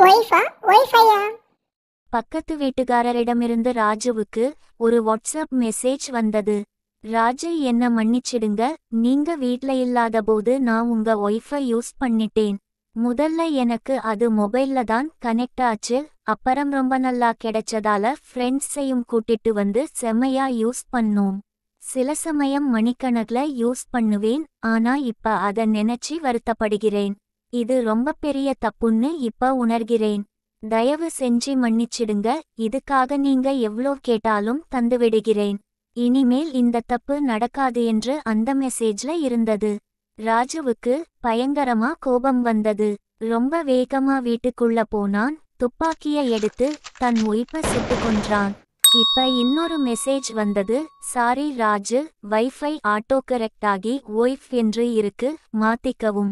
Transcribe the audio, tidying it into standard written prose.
ஒய்ஃபா ஒய்ஃபையா? பக்கத்து வீட்டுக்காரரிடமிருந்து ராஜுவுக்கு ஒரு வாட்ஸ்அப் மெசேஜ் வந்தது. ராஜு, என்ன மன்னிச்சிடுங்க, நீங்க வீட்ல இல்லாத போது நான் உங்க ஒய்ஃபை யூஸ் பண்ணிட்டேன். முதல்ல எனக்கு அது மொபைல்ல தான் கனெக்ட் ஆச்சு. அப்புறம் ரொம்ப நல்லா கிடைச்சதால ஃப்ரெண்ட்ஸையும் கூட்டிட்டு வந்து செம்மையா யூஸ் பண்ணோம். சில சமயம் மணிக்கணக்குல யூஸ் பண்ணுவேன். ஆனா இப்ப அத நினைச்சு வருத்தப்படுகிறேன். இது ரொம்ப பெரிய தப்புன்னு இப்ப உணர்கிறேன். தயவு செஞ்சு மன்னிச்சிடுங்க. இதுக்காக நீங்க எவ்ளோ கேட்டாலும் தந்துவிடுகிறேன். இனிமேல் இந்த தப்பு நடக்காது என்று அந்த மெசேஜ்ல இருந்தது. ராஜுவுக்கு பயங்கரமா கோபம் வந்தது. ரொம்ப வேகமா வீட்டுக்குள்ள போனான். துப்பாக்கிய எடுத்து தன் ஒய்ஃபை சுட்டு கொன்றான். இப்ப இன்னொரு மெசேஜ் வந்தது. Sorry Raju, wifi auto correct ஆகி ஒய்ஃப் என்று இருக்கு, மாத்திக்கவும்.